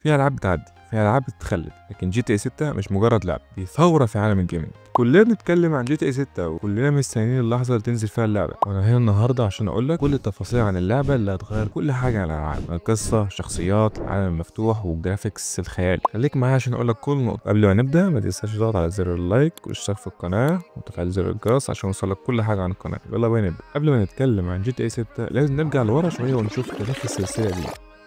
في العاب بتعدي، في العاب بتتخلد، لكن جي تي اي 6 مش مجرد لعبه، دي ثوره في عالم الجيمنج. كلنا بنتكلم عن جي تي اي 6 وكلنا مستنيين اللحظه اللي تنزل فيها اللعبه، وانا هنا النهارده عشان اقول لك كل التفاصيل عن اللعبه اللي هتغير كل حاجه عن الالعاب، القصه، الشخصيات، العالم المفتوح والجرافيكس الخيال. خليك معايا عشان اقول لك كل نقطه. قبل ما نبدا ما تنساش تضغط على زر اللايك والاشتراك في القناه وتفعيل زر الجرس عشان يوصلك كل حاجه عن القناه. يلا بينا نبدا. قبل ما نتكلم عن جي تي اي 6 لازم نرجع لورا شويه ونشوف تاريخ السلسله دي.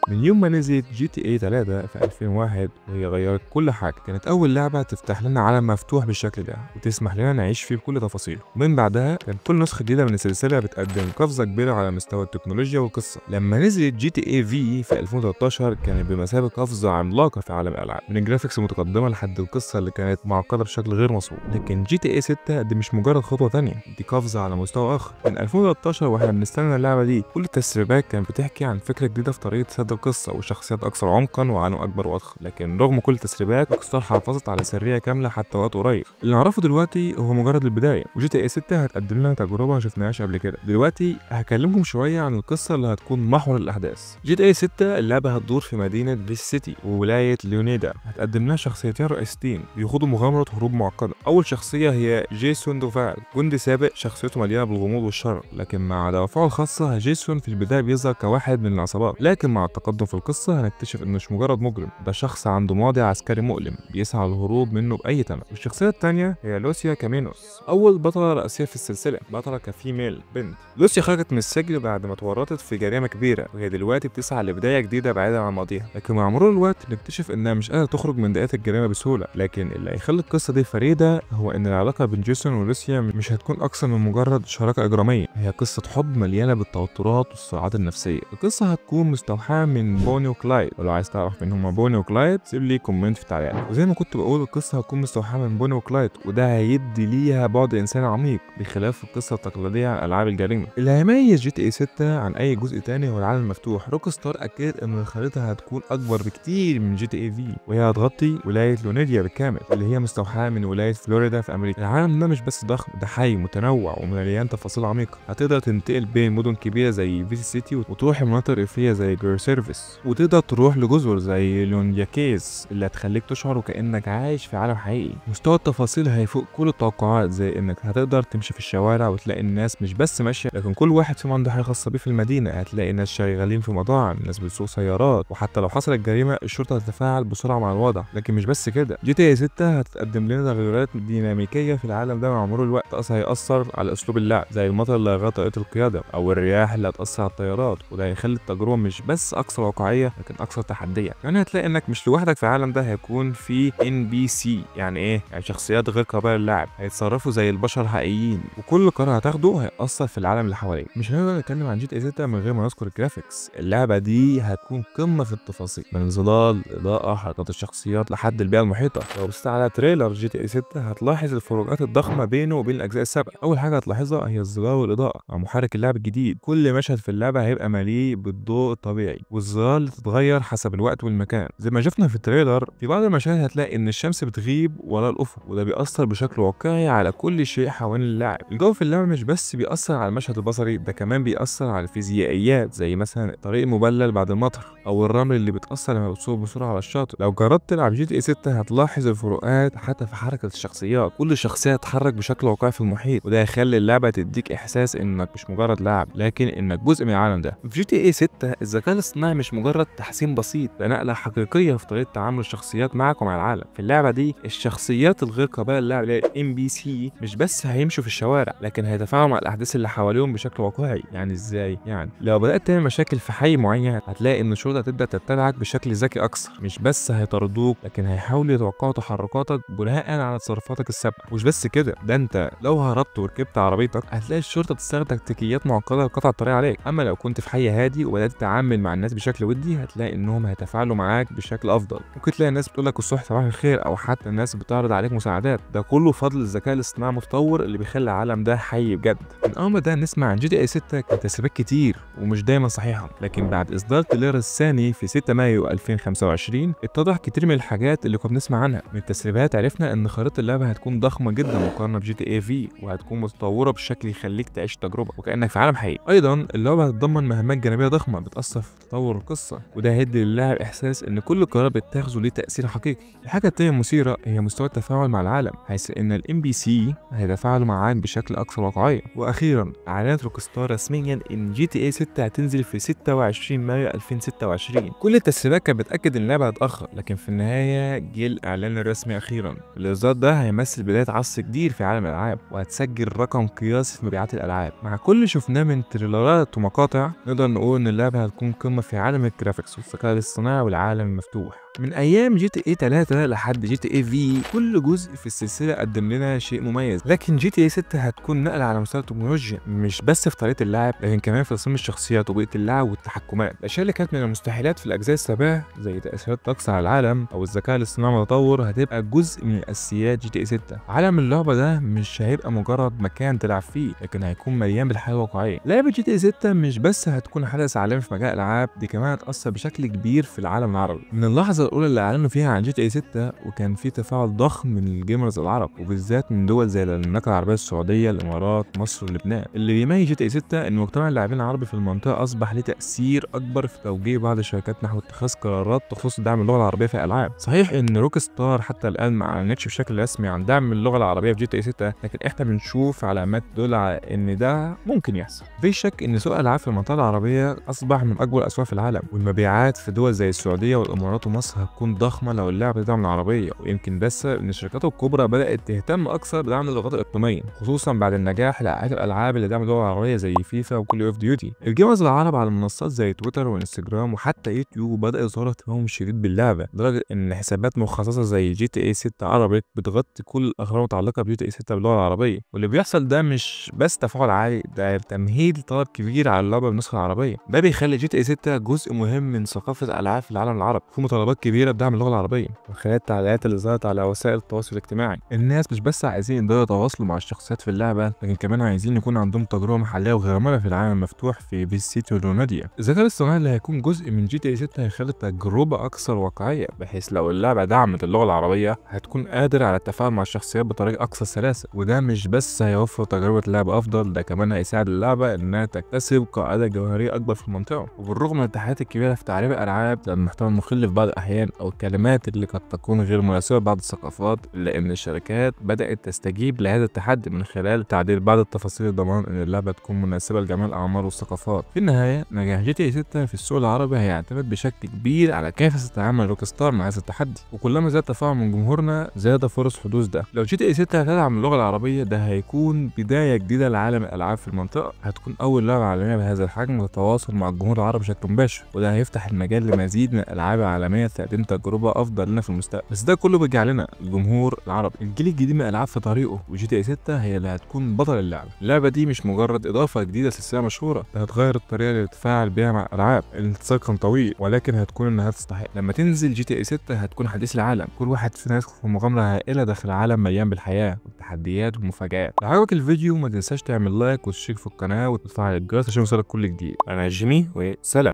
من يوم ما نزلت جي تي اي 3 في 2001 وهي غيرت كل حاجه، كانت اول لعبه تفتح لنا عالم مفتوح بالشكل ده وتسمح لنا نعيش فيه بكل تفاصيله. ومن بعدها كانت كل نسخه جديده من السلسله بتقدم قفزه كبيره على مستوى التكنولوجيا والقصه. لما نزلت جي تي اي في 2013 كانت بمثابه قفزه عملاقه في عالم الالعاب، من الجرافيكس المتقدمه لحد القصه اللي كانت معقده بشكل غير مسبوق. لكن جي تي اي 6 دي مش مجرد خطوه ثانيه، دي قفزه على مستوى اخر. من 2013 واحنا بنستنى اللعبه دي، كل التسريبات كانت بتحكي عن فكره جديده في طريقه سرد القصه وشخصيات اكثر عمقا وعالم اكبر واضخم. لكن رغم كل التسريبات روكستار حافظت على سريه كامله حتى وقت قريب. اللي نعرفه دلوقتي هو مجرد البدايه، وجي تي اي 6 هتقدم لنا تجربه ما شفناهاش قبل كده. دلوقتي هكلمكم شويه عن القصه اللي هتكون محور الاحداث. جي تي اي 6 اللعبه هتدور في مدينه فيس سيتي وولايه ليونيدا. هتقدم لنا شخصيتين رئيسيتين بيخوضوا مغامره هروب معقده. اول شخصيه هي جيسون دوفال، جندي سابق شخصيته مليانه بالغموض والشر، لكن مع دوافعه الخاصه جيسون في البدايه بيظهر كواحد من العصابات، لكن مع التقدم في القصه هنكتشف انه مش مجرد مجرم، ده شخص عنده ماضي عسكري مؤلم بيسعى للهروب منه باي ثمن. والشخصيه الثانيه هي لوسيا كامينوس، اول بطله رئيسيه في السلسله، بطله كفيميل بنت. لوسيا خرجت من السجن بعد ما اتورطت في جريمه كبيره، وهي دلوقتي بتسعى لبدايه جديده بعيدا عن ماضيها. لكن مع مرور الوقت نكتشف انها مش قادره تخرج من دائره الجريمه بسهوله. لكن اللي هيخلي القصه دي فريده هو ان العلاقه بين جيسون ولوسيا مش هتكون اكثر من مجرد شراكه اجراميه، هي قصه حب مليانه بالتوترات والصراعات النفسيه. القصه هتكون مستوحاه من بوني وكلايد، ولو عايز تعرف مين هما بوني وكلايد سيب لي كومنت في التعليقات. وزي ما كنت بقول القصه هتكون مستوحاه من بوني وكلايد، وده هيدي ليها بعد انساني عميق بخلاف القصه التقليديه عن العاب الجريمه. اللي هيميز جي تي اي 6 عن اي جزء تاني هو العالم المفتوح. روك ستار اكدت ان الخريطه هتكون اكبر بكتير من جي تي اي وهي هتغطي ولايه لونيديا بالكامل اللي هي مستوحاه من ولايه فلوريدا في امريكا. العالم ده مش بس ضخم، ده حي متنوع ومليان تفاصيل عميقه. هتقدر تنتقل بين مدن كبيره زي فيس سيتي وتروح مناطق ريفيه زي جير سيرفيس، وتقدر تروح لجزر زي لونياكيز اللي هتخليك تشعر وكأنك عايش في عالم حقيقي. مستوى التفاصيل هيفوق كل التوقعات، زي انك هتقدر تمشي في الشوارع وتلاقي الناس مش بس ماشيه، لكن كل واحد فيهم عنده حاجه خاصه بيه في المدينه. هتلاقي ناس شغالين في مطاعم، ناس بتسوق سيارات، وحتى لو حصلت جريمه الشرطه هتتفاعل بسرعه مع الوضع. لكن مش بس كده، جي تي اي 6 هتقدم لنا تغيرات ديناميكيه في العالم ده مع مرور الوقت. اصلا هيأثر على اسلوب اللعب، زي المطر اللي هيغير طريقه القياده او الرياح اللي هتأثر على الطيارات، وده هيخلي التجربه مش بس اكثر واقعيه لكن اكثر تحديا. يعني هتلاقي انك مش لوحدك في العالم ده، هيكون في NPC. يعني ايه؟ يعني شخصيات غير قابله للعب هيتصرفوا زي البشر حقيقيين، وكل قرار هتاخده هيأثر في العالم اللي حواليك. مش هنقدر نتكلم عن جي تي اي 6 من غير ما نذكر الجرافيكس. اللعبه دي هتكون قمه في التفاصيل، من ظلال، اضاءه، حركات الشخصيات لحد البيئه المحيطه. لو بصيت على تريلر جي تي اي 6 هتلاحظ الفروقات الضخمه بينه وبين الاجزاء السابقه. اول حاجه هتلاحظها هي الظلال والاضاءه مع محرك اللعب الجديد. كل مشهد في اللعبه هيبقى مليء بالضوء الطبيعي، والظلال تتغير حسب الوقت والمكان. زي ما شفنا في التريلر، في بعض المشاهد هتلاقي ان الشمس بتغيب ولا الافق، وده بيأثر بشكل واقعي على كل شيء حوالين اللاعب. الجو في اللعبه مش بس بيأثر على المشهد البصري، ده كمان بيأثر على الفيزيائيات، زي مثلا الطريق المبلل بعد المطر او الرمل اللي بيتأثر لما بتسوق بسرعه على الشاطئ. لو جربت تلعب جي تي اي 6 هتلاحظ الفروقات حتى في حركه الشخصيات، كل شخصيه تتحرك بشكل واقعي في المحيط، وده هيخلي اللعبه تديك احساس انك مش مجرد لاعب لكن انك جزء من العالم ده. في جي تي اي 6 الذكاء الاصطناعي مش مجرد تحسين بسيط، ده نقله حقيقيه في طريقه تعامل الشخصيات معك ومع العالم. في اللعبه دي الشخصيات الغير قابله للعب اللي هي NPC مش بس هيمشوا في الشوارع، لكن هيتفاعلوا مع الاحداث اللي حواليهم بشكل واقعي. يعني ازاي؟ يعني لو بدات تعمل مشاكل في حي معين هتلاقي ان الشرطه تبدا تتبعك بشكل ذكي اكثر، مش بس هيطاردوك لكن هيحاولوا يتوقعوا تحركاتك بناء على تصرفاتك السابقه. مش بس كده، ده انت لو هربت وركبت عربيتك هتلاقي الشرطه بتستخدم تكتيكيات معقده لقطع الطريق عليك. اما لو كنت في حي هادي وبدات تتعامل مع الناس بشكل ودي هتلاقي انهم هيتفاعلوا معاك بشكل افضل. ممكن تلاقي الناس بتقول لك الصبح صباح الخير، او حتى الناس بتعرض عليك مساعدات. ده كله فضل الذكاء الاصطناعي المتطور اللي بيخلي العالم ده حي بجد. من اول ما ده نسمع عن جي تي اي 6 كانت تسريبات كتير ومش دايما صحيحه، لكن بعد اصدار تريلر الثاني في 6 مايو 2025 اتضح كتير من الحاجات اللي كنا بنسمع عنها. من التسريبات عرفنا ان خريطه اللعبه هتكون ضخمه جدا مقارنه بجي تي اي وهتكون متطوره بشكل يخليك تعيش تجربه وكانك في عالم حقيقي. ايضا اللعبه هتتضمن مهمات جانبيه ضخمه بتاثر في تطور تطور القصه، وده هيدي للاعب احساس ان كل قرار بيتاخذه ليه تاثير حقيقي. الحاجه التانيه المثيره هي مستوى التفاعل مع العالم، حيث ان الام بي سي هيتفاعلوا معاك بشكل اكثر واقعيه. واخيرا اعلنت روكستار رسميا ان جي تي اي 6 هتنزل في 26 مايو 2026. كل التسريبات كانت بتاكد ان اللعبه هتاخر، لكن في النهايه جه الاعلان الرسمي اخيرا. الاصدار ده هيمثل بدايه عصر كبير في عالم الالعاب، وهتسجل رقم قياسي في مبيعات الالعاب. مع كل اللي شفناه من تريلرات ومقاطع، نقدر نقول ان اللعبه هتكون قمه في عالم الجرافيكس والذكاء الاصطناعي والعالم المفتوح. من ايام جي تي اي 3 لحد جي تي اي في، كل جزء في السلسله قدم لنا شيء مميز، لكن جي تي اي 6 هتكون نقله على مستوى التكنولوجيا، مش بس في طريقه اللعب لكن كمان في تصميم الشخصيات وبيئه اللعب والتحكمات. الاشياء اللي كانت من المستحيلات في الاجزاء السابقه زي تاثيرات طقس على العالم او الذكاء الاصطناعي المتطور هتبقى جزء من اساسيات جي تي اي 6. عالم اللعبه ده مش هيبقى مجرد مكان تلعب فيه، لكن هيكون مليان بالحياه الواقعيه. لعبه جي تي اي 6 مش بس هتكون حدث عالمي في مجال الالعاب، دي كمان هتاثر بشكل كبير في العالم العربي. من اللحظه الاولى اللي اعلنوا فيها عن جي تي اي 6 وكان في تفاعل ضخم من الجيمرز العرب، وبالذات من دول زي المملكه العربيه السعوديه، الامارات، مصر ولبنان. اللي بيميز جي تي اي 6 ان مجتمع اللاعبين العربي في المنطقه اصبح له تاثير اكبر في توجيه بعض الشركات نحو اتخاذ قرارات تخص دعم اللغه العربيه في الالعاب. صحيح ان روك ستار حتى الان ما اعلنتش بشكل رسمي عن دعم اللغه العربيه في جي تي اي 6، لكن احنا بنشوف علامات تدل على ان ده ممكن يحصل. في شك ان سوق الالعاب في المنطقه العربيه اصبح من اكبر الاسواق في العالم، والمبيعات في دول زي السعوديه والامارات ومصر هتكون ضخمه لو اللعبه تدعم العربيه. ويمكن ده السبب ان الشركات الكبرى بدات تهتم اكثر بدعم اللغات الاقليميه، خصوصا بعد النجاح لعائلات الالعاب اللي دعم اللغه العربيه زي فيفا وكول اوف ديوتي. الجيمرز العرب على منصات زي تويتر وانستجرام وحتى يوتيوب بدأ يظهر اهتمام شديد باللعبه، لدرجه ان حسابات مخصصه زي جي تي اي 6 عربي بتغطي كل الاخبار المتعلقه بجي تي اي 6 باللغه العربيه. واللي بيحصل ده مش بس تفاعل عالي، ده تمهيد لطلب كبير على اللعبه بالنسخه العربيه. ده بيخلي جي تي اي 6 جزء مهم من ثقافه الالعاب في العالم العربي، في مطالبات كبيره بدعم اللغه العربيه. من خلال التعليقات اللي ظهرت على وسائل التواصل الاجتماعي، الناس مش بس عايزين يقدروا يتواصلوا مع الشخصيات في اللعبه، لكن كمان عايزين يكون عندهم تجربه محليه وغير في العالم المفتوح في فيس سيتي وروناديا. الذكاء الاصطناعي اللي هيكون جزء من جي تي اي 6 هيخلي التجربه اكثر واقعيه، بحيث لو اللعبه دعمت اللغه العربيه هتكون قادر على التفاعل مع الشخصيات بطريقه اكثر سلاسه. وده مش بس هيوفر تجربه لعب افضل، ده كمان هيساعد اللعبه انها تكتسب قاعده جماهيريه اكبر في المنطقه. وبالرغم من التحديات الكبيره في تعريب الالعاب زي المحتوى المخل في بعض الاحيان او الكلمات اللي قد تكون غير مناسبه لبعض الثقافات، الا ان الشركات بدات تستجيب لهذا التحدي من خلال تعديل بعض التفاصيل لضمان ان اللعبه تكون مناسبه لجميع الاعمار والثقافات. في النهايه نجاح جي تي اي 6 في السوق العربي هيعتمد بشكل كبير على كيف ستتعامل روك ستار مع هذا التحدي، وكلما زاد التفاعل من جمهورنا زاد فرص حدوث ده. لو جي تي اي 6 هتدعم اللغه العربيه، ده هيكون بدايه جديده لعالم الالعاب في المنطقه، هتكون اول لعبه عالميه بهذا الحجم وتتواصل مع الجمهور العربي بشكل مباشر، وده هيفتح المجال لمزيد من الالعاب العالميه تقدم تجربه افضل لنا في المستقبل. بس ده كله بيرجع لنا الجمهور العربي. الجيل الجديد من الالعاب في طريقه، وجي تي اي 6 هي اللي هتكون بطل اللعبه. اللعبه دي مش مجرد اضافه جديده لسلسله مشهوره، ده هتغير الطريقه اللي بتتفاعل بيها مع الالعاب. الانتظار كان طويل، ولكن هتكون انها تستحق. لما تنزل جي تي اي 6 هتكون حديث العالم، كل واحد فينا يدخل في مغامره هائله داخل عالم مليان بالحياه والتحديات والمفاجآت. لو عجبك الفيديو ما تنساش تعمل لايك وتشترك في القناه وتفعل الجرس عشان يوصلك كل جديد. انا جيمي وسلام.